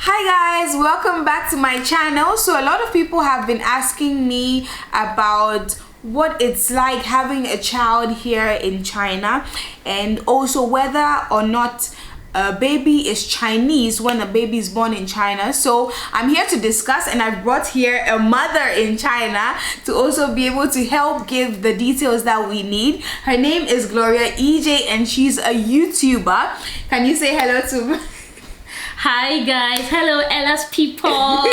Hi guys, welcome back to my channel. So a lot of people have been asking me about what it's like having a child here in China, and also whether or not a baby is Chinese when a baby is born in China. So I'm here to discuss, and I've brought here a mother in China to also be able to help give the details that we need. Her name is Gloria Ejay and she's a YouTuber. Can you say hello to me? Hi guys, hello Ella's people.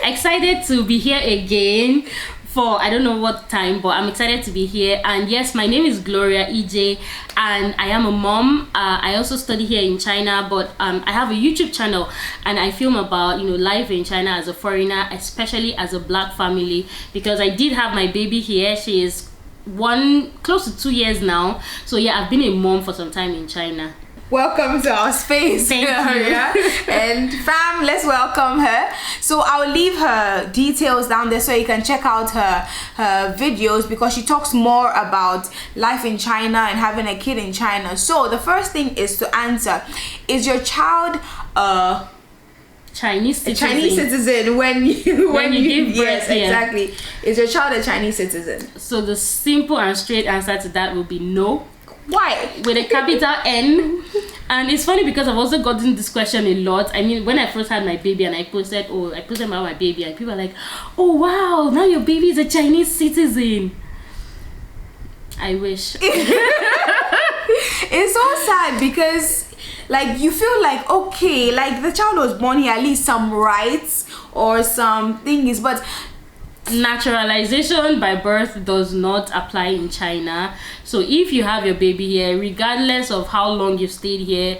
Excited to be here again for I don't know what time, but I'm excited to be here. And yes, my name is Gloria Ejay and I am a mom. I also study here in China, but I have a YouTube channel and I film about life in China as a foreigner, especially as a black family, because I did have my baby here. She is close to 2 years now. So yeah, I've been a mom for some time in China. Welcome to our space. Thank you. And fam, let's welcome her. So I'll leave her details down there so you can check out her videos, because she talks more about life in China and having a kid in China. So the first thing is to answer, is your child a Chinese citizen? Chinese citizen when you give birth? Yes, exactly. Is your child a Chinese citizen? So the simple and straight answer to that will be no. Why? With a capital N. And it's funny because I've also gotten this question a lot. I mean, when I first had my baby and I posted about my baby, and people are like, oh wow, now your baby is a Chinese citizen. I wish. It's so sad because like you feel like, okay, like the child was born here, at least some rights or some things, but naturalization by birth does not apply in China. So if you have your baby here, regardless of how long you've stayed here,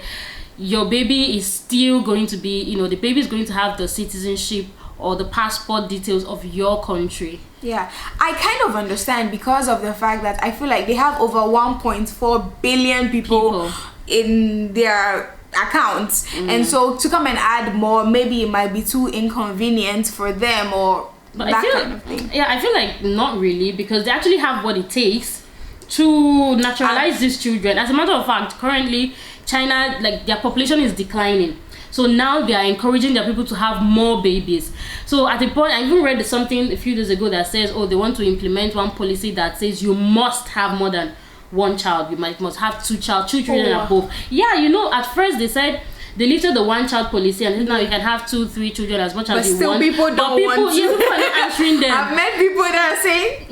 your baby is still going to be, the baby is going to have the citizenship or the passport details of your country. Yeah, I kind of understand, because of the fact that I feel like they have over 1.4 billion people in their accounts, and so to come and add more, maybe it might be too inconvenient for them, or but that kind of thing. Yeah, I feel like not really, because they actually have what it takes to naturalize these children. As a matter of fact, currently China, like, their population is declining. So now they are encouraging their people to have more babies. So at a point, I even read something a few days ago that says, oh, they want to implement one policy that says you must have more than one child. You must have two children above. Yeah, at first they said they lifted the one-child policy, and now you can have 2-3 children as much as you want. But still people don't want to. Yeah, people are not answering them. I've met people that are saying,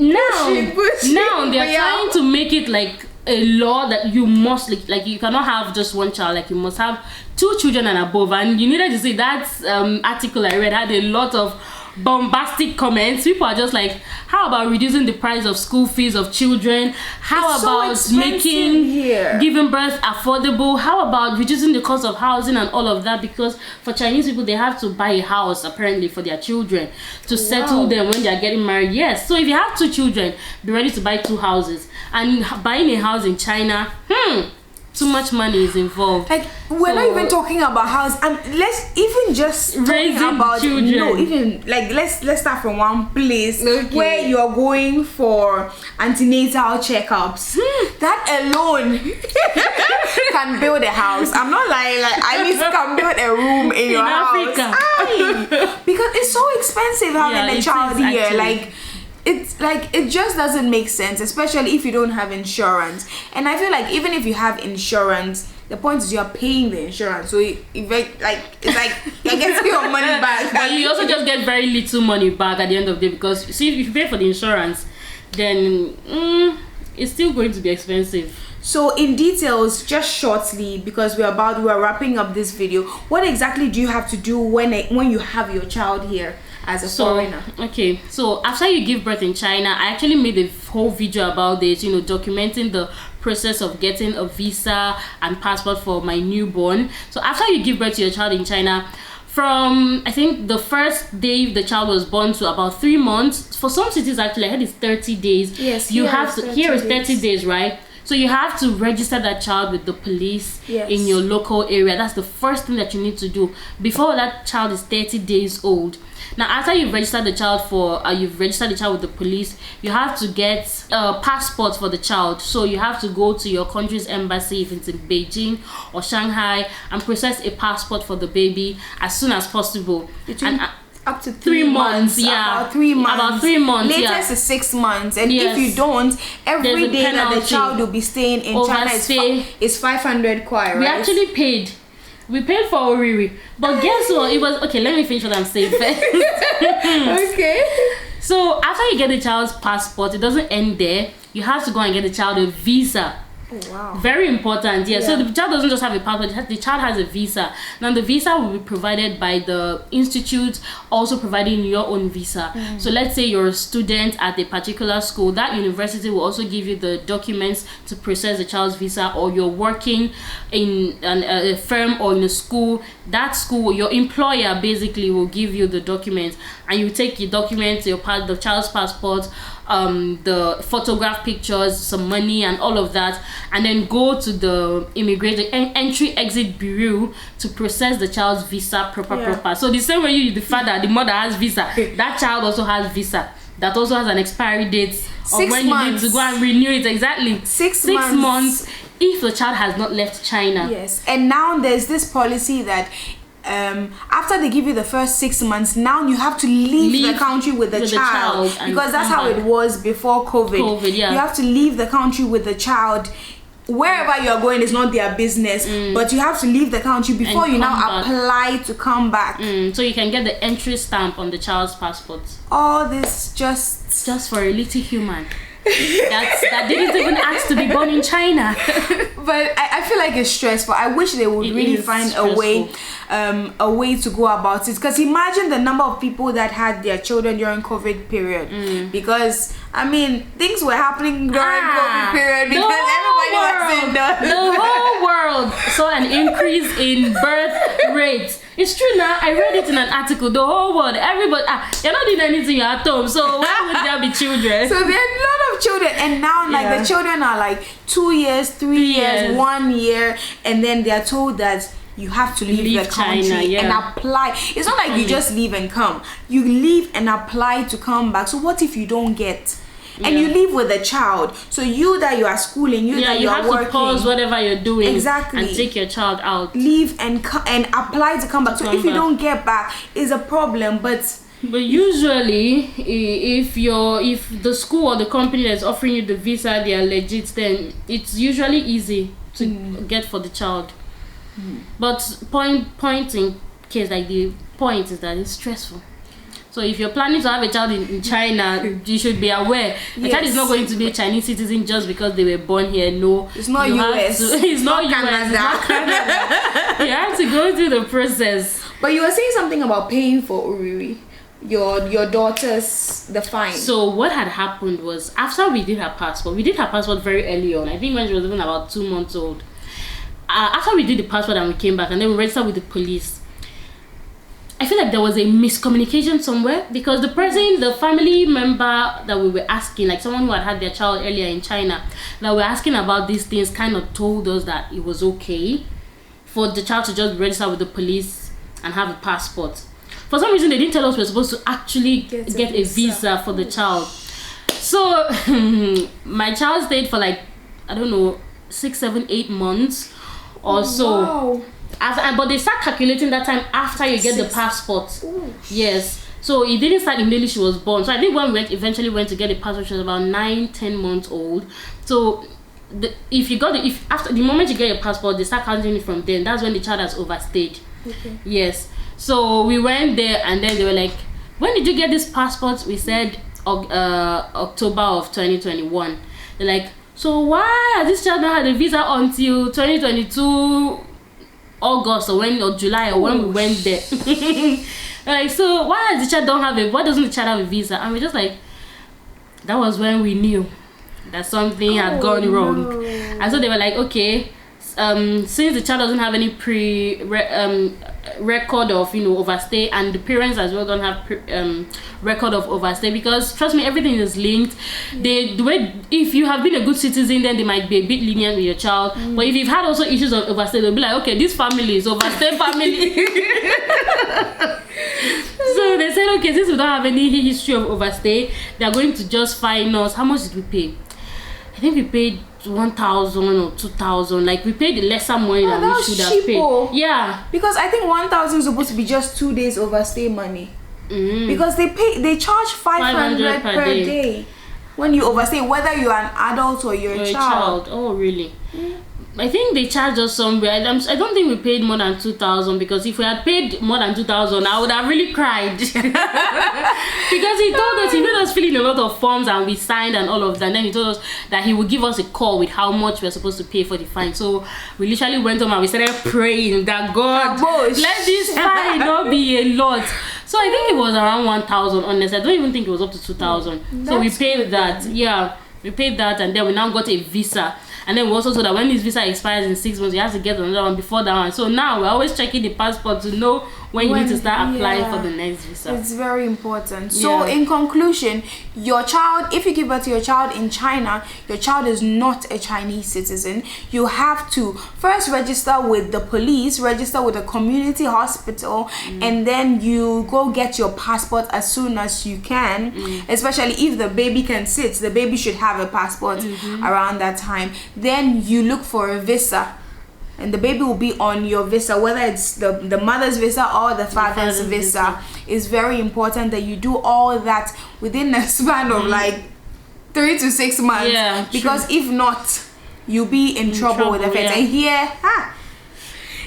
now they're trying to make it like a law that you must, like you cannot have just one child, like you must have 2 children and above. And you needed to see that article I read had a lot of bombastic comments. People are just like, how about reducing the price of school fees of children? How about making giving birth affordable? How about reducing the cost of housing and all of that? Because for Chinese people, they have to buy a house apparently for their children to settle them when they are getting married. Yes, so if you have 2 children, be ready to buy 2 houses. And buying a house in China, too much money is involved. Like, we're not even talking about house, and let's even just raising about children. No, even like let's start from one place where you're going for antenatal checkups. That alone can build a house. I'm not lying. Like, at least can build a room in your house. Because it's so expensive having a child here. Actually. Like, it's like, it just doesn't make sense, especially if you don't have insurance. And I feel like even if you have insurance, the point is you're paying the insurance, so it's like you're getting your money back. But you also just get very little money back at the end of the day, because see, if you pay for the insurance, then it's still going to be expensive. So in details, just shortly, because we're wrapping up this video, what exactly do you have to do when you have your child here as a foreigner? Okay, so after you give birth in China, I actually made a whole video about this, documenting the process of getting a visa and passport for my newborn. So after you give birth to your child in China, from I think the first day the child was born to about 3 months, for some cities actually I heard it's 30 days. Yes, you have to, here is 30 days, right? So you have to register that child with the police in your local area. That's the first thing that you need to do before that child is 30 days old. Now, after you've registered the child with the police, you have to get a passport for the child. So you have to go to your country's embassy, if it's in Beijing or Shanghai, and process a passport for the baby as soon as possible. Up to 3 months. About 3 months. About 3 months. Latest is 6 months. And if you don't, every day that the child will be staying in China is 500 kwai, right? We actually paid. We paid for Oriri. But guess what? It was okay. Let me finish what I'm saying first. Okay. So after you get the child's passport, it doesn't end there. You have to go and get the child a visa. Oh, wow. Very important. Yeah. So the child doesn't just have a passport. The child has a visa. Now the visa will be provided by the institute, also providing your own visa. So let's say you're a student at a particular school. That university will also give you the documents to process the child's visa, or you're working in a firm or in a school. That school, your employer basically will give you the documents, and you take your documents, the child's passport, the photograph pictures, some money and all of that, and then go to the immigration entry exit bureau to process the child's visa proper. So the same way the mother has visa, that child also has visa that also has an expiry date of when you need to go and renew it. Exactly. 6 months if the child has not left China. Yes. And now there's this policy that after they give you the first 6 months, now you have to leave the country with the child because that's how it was before COVID. You have to leave the country with the child. Wherever you are going is not their business, but you have to leave the country before you now apply to come back. So you can get the entry stamp on the child's passport. All this just for a little human that didn't even ask to be born in China. But I feel like it's stressful. I wish they would really find a way to go about it, because imagine the number of people that had their children during COVID period, because I mean things were happening during COVID period because everybody was indoors. The whole world saw an increase in birth rates. It's true now. I read it in an article. The whole world, everybody, you're not doing anything at home, so why would there be children? So there are a lot of children, and now like the children are like 2 years, 3 years, 1 year, and then they are told that you have to leave the country China, and apply. It's not like you just leave and come. You leave and apply to come back. So what if you don't get? And you live with a child, so you are schooling, you are working. You have to pause whatever you're doing, exactly, and take your child out. Leave and apply to come back. So if you don't get back, it's a problem. But usually, if the school or the company that's offering you the visa, they are legit, then it's usually easy to get for the child. But point in case, like the point is that it's stressful. So if you're planning to have a child in China, you should be aware the child is not going to be a Chinese citizen just because they were born here. No, it's not US. It's not Canada. It's not Canada. You have to go through the process. But you were saying something about paying for Oriri, your daughter's the fine. So what had happened was, after we did her passport very early on. I think when she was even about 2 months old. After we did the passport and we came back and then we registered with the police, I feel like there was a miscommunication somewhere, because the family member that we were asking, like someone who had their child earlier in China, that we were asking about these things, kind of told us that it was okay for the child to just register with the police and have a passport. For some reason, they didn't tell us we were supposed to actually get a visa for the child. So my child stayed for like, I don't know, 6, 7, 8 months or so. Wow. But they start calculating that time after you get the passport. Ooh. Yes. So it didn't start immediately she was born. So I think when we eventually went to get the passport, she was about 9, 10 months old. So after the moment you get your passport, they start counting it from then. That's when the child has overstayed. Okay. Yes. So we went there, and then they were like, "When did you get this passport?" We said October of 2021. They're like, "So why has this child not had a visa until 2022 August or July or when we went there?" Like, so why does the child why doesn't the child have a visa? And we're just like, that was when we knew that something had gone wrong. And so they were like, okay, since the child doesn't have any record of overstay, and the parents as well don't have record of overstay, because trust me, everything is linked. The way, if you have been a good citizen, then they might be a bit lenient with your child, but if you've had also issues of overstay, they'll be like, okay, this family is overstay family. So they said, okay, since we don't have any history of overstay, they're going to just fine us. How much did we pay? I think we paid 1,000 or 2,000. Like, we paid lesser money than we should have paid. Yeah, because I think 1,000 is supposed to be just 2 days overstay money. Because they charge 500 per day when you overstay, whether you're an adult or you're a child. Oh, really? I think they charged us somewhere. I don't think we paid more than 2,000, because if we had paid more than 2,000, I would have really cried. Because he told us, he made us fill in a lot of forms and we signed and all of that. And then he told us that he would give us a call with how much we're supposed to pay for the fine. So we literally went home and we started praying that God, let this fine not be a lot. So I think it was around 1,000, honestly. I don't even think it was up to 2,000. So we paid that. Yeah, we paid that, and then we now got a visa. And then we also saw that when this visa expires in 6 months, you have to get another one before that one. So now we're always checking the passport to know when you need to start applying for the next visa. It's very important. So in conclusion, your child, if you give birth to your child in China, your child is not a Chinese citizen. You have to first register with the police, register with a community hospital, and then you go get your passport as soon as you can. Especially if the baby can sit, the baby should have a passport around that time. Then you look for a visa, and the baby will be on your visa, whether it's the mother's visa or the father's visa. It's very important that you do all that within a span of like 3 to 6 months, because if not, you'll be in trouble with the feds. And here,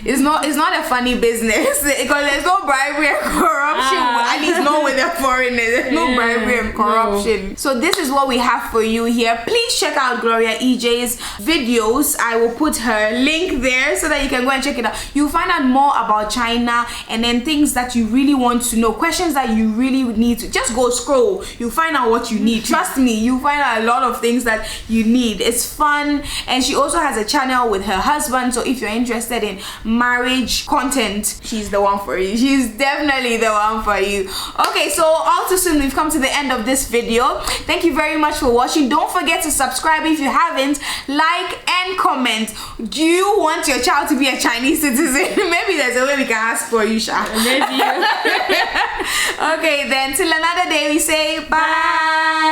it's not a funny business, because there's no bribery and corruption. At least not with the foreigners. There's no bribery and corruption. No. So this is what we have for you here. Please check out Gloria Ejay's videos. I will put her link there so that you can go and check it out. You'll find out more about China, and then things that you really want to know, questions that you really need to just go scroll. You'll find out what you need. Trust me, you'll find out a lot of things that you need. It's fun, and she also has a channel with her husband. So if you're interested in marriage content, she's the one for you. She's definitely the one for you. Okay, so all too soon we've come to the end of this video. Thank you very much for watching. Don't forget to subscribe if you haven't, like and comment. Do you want your child to be a Chinese citizen? Maybe there's a way we can ask for you, Sha. Maybe. Okay, then till another day we say bye.